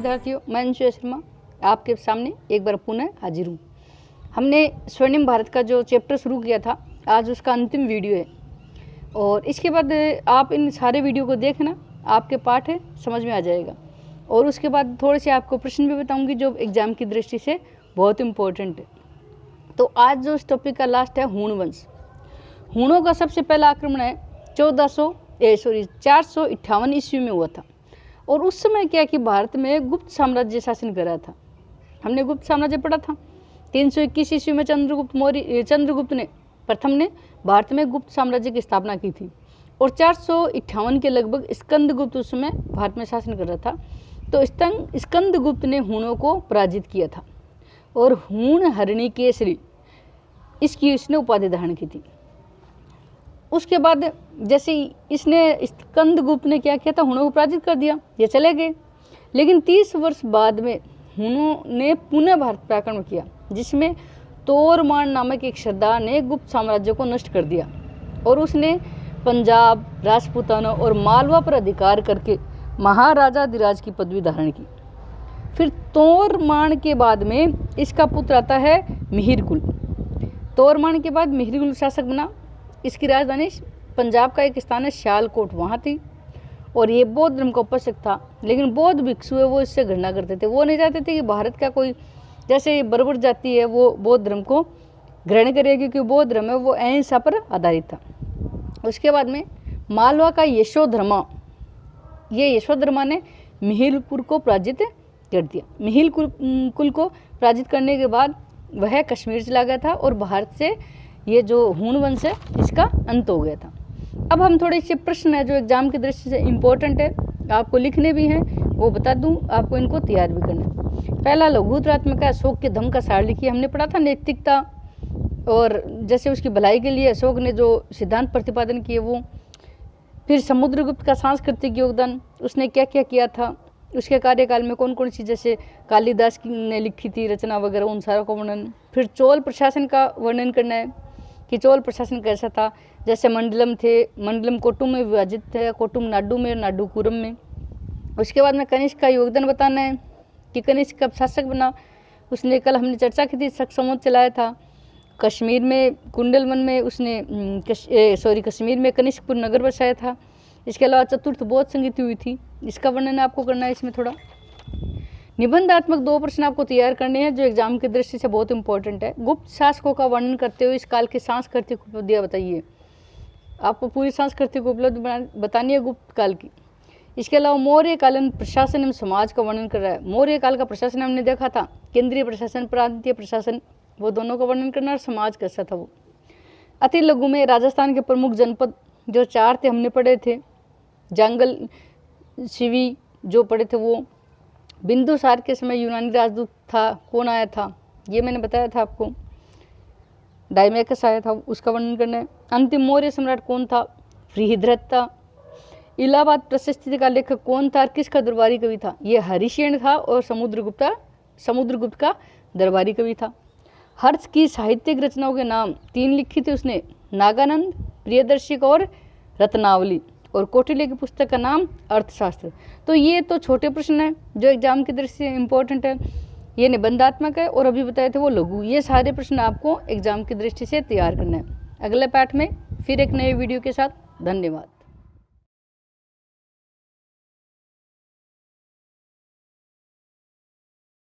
विद्यार्थियों, मैं अंशु शर्मा आपके सामने एक बार पुनः हाजिर हूँ। हमने स्वर्णिम भारत का जो चैप्टर शुरू किया था, आज उसका अंतिम वीडियो है और इसके बाद आप इन सारे वीडियो को देखना, आपके पाठ है समझ में आ जाएगा। और उसके बाद थोड़े से आपको प्रश्न भी बताऊंगी जो एग्जाम की दृष्टि से बहुत इम्पोर्टेंट है। तो आज जो इस टॉपिक का लास्ट है हूण वंश। हूणों का सबसे पहला आक्रमण है 458 ईस्वी में हुआ था। और उस समय क्या कि भारत में गुप्त साम्राज्य शासन कर रहा था। हमने गुप्त साम्राज्य पढ़ा था। 321 ईस्वी में चंद्रगुप्त ने प्रथम ने भारत में गुप्त साम्राज्य की स्थापना की थी और 458 के लगभग स्कंदगुप्त उस समय भारत में शासन कर रहा था। तो स्कंदगुप्त ने हूणों को पराजित किया था और हूण हरिणी केसरी इसकी इसने उपाधि धारण की थी। उसके बाद जैसे इसने स्कंदगुप्त ने क्या किया था, हूणों को पराजित कर दिया, ये चले गए। लेकिन 30 वर्ष बाद में हूणों ने पुनः भारत पर आक्रमण किया, जिसमें तोरमान नामक एक सरदार ने गुप्त साम्राज्य को नष्ट कर दिया और उसने पंजाब, राजपूताना और मालवा पर अधिकार करके महाराजाधिराज की पदवी धारण की। फिर तोरमान के बाद में इसका पुत्र आता है मिहिरकुल। तोरमान के बाद मिहिरकुल शासक बना। इसकी राजधानी पंजाब का एक स्थान है सियालकोट, वहाँ थी। और ये बौद्ध धर्म का उपासक था, लेकिन बौद्ध भिक्षु है वो इससे घृणा करते थे। वो नहीं चाहते थे कि भारत का कोई जैसे बर्बर जाति है वो बौद्ध धर्म को ग्रहण करे, क्योंकि बौद्ध धर्म है वो अहिंसा पर आधारित था। उसके बाद में मालवा का यशोधर्मा, ये यशोधर्मा ने मिहिरकुल को पराजित कर दिया। मिहिरकुल को पराजित करने के बाद वह कश्मीर चला गया था और भारत से ये जो हूण वंश है इसका अंत हो गया था। अब हम थोड़े से प्रश्न है जो एग्जाम की दृष्टि से इम्पोर्टेंट है, आपको लिखने भी हैं, वो बता दूं, आपको इनको तैयार भी करना है। पहला लघुत्रात्मक अशोक के धम्म का सार लिखिए। हमने पढ़ा था नैतिकता और जैसे उसकी भलाई के लिए अशोक ने जो सिद्धांत प्रतिपादन किए वो। फिर समुद्रगुप्त का सांस्कृतिक योगदान, उसने क्या क्या किया था, उसके कार्यकाल में कौन कौन सी जैसे कालिदास ने लिखी थी रचना वगैरह, उन सारों का वर्णन। फिर चोल प्रशासन का वर्णन करना है कि चोल प्रशासन कैसा था। जैसे मंडलम थे, मंडलम कोटुम में विभाजित थे, कोटुम नाडु में, नाडु कुरम में। उसके बाद में कनिष्क का योगदान बताना है कि कनिष्क कब शासक बना। उसने कल हमने चर्चा की थी, शक संवत चलाया था। कश्मीर में कुंडलवन में उसने कश्मीर में कनिष्कपुर नगर बसाया था। इसके अलावा चतुर्थ बौद्ध संगीति हुई थी, इसका वर्णन आपको करना है। इसमें थोड़ा निबंधात्मक 2 प्रश्न आपको तैयार करने हैं जो एग्जाम की दृष्टि से बहुत इंपॉर्टेंट है। गुप्त शासकों का वर्णन करते हुए इस काल की सांस्कृतिक उपलब्धियाँ बताइए। आपको पूरी सांस्कृतिक उपलब्धि बतानी है गुप्त काल की। इसके अलावा मौर्य कालीन प्रशासन एवं समाज का वर्णन कर रहा है। मौर्य काल का प्रशासन हमने देखा था, केंद्रीय प्रशासन, प्रांतीय प्रशासन, वो दोनों का वर्णन करना और समाज कैसा था वो। अति लघु में राजस्थान के प्रमुख जनपद जो 4 थे हमने पढ़े थे। जंगल शिवी जो पढ़े थे वो। बिंदुसार के समय यूनानी राजदूत था, कौन आया था ये मैंने बताया था आपको, डायमेकस आया था, उसका वर्णन करना है। अंतिम मौर्य सम्राट कौन था, बृहद्रथ था। इलाहाबाद प्रशस्ति का लेखक कौन था, किसका दरबारी कवि था, ये हरिसेन था और समुद्रगुप्त का दरबारी कवि था। हर्ष की साहित्यिक रचनाओं के नाम 3 लिखी थी उसने, नागानंद, प्रियदर्शिक और रत्नावली। और कौटिल्य की पुस्तक का नाम अर्थशास्त्र। तो ये तो छोटे प्रश्न है जो एग्जाम की दृष्टि से इम्पोर्टेंट है। ये निबंधात्मक है और अभी बताए थे वो लघु। ये सारे प्रश्न आपको एग्जाम की दृष्टि से तैयार करना है। अगले पाठ में फिर एक नए वीडियो के साथ। धन्यवाद।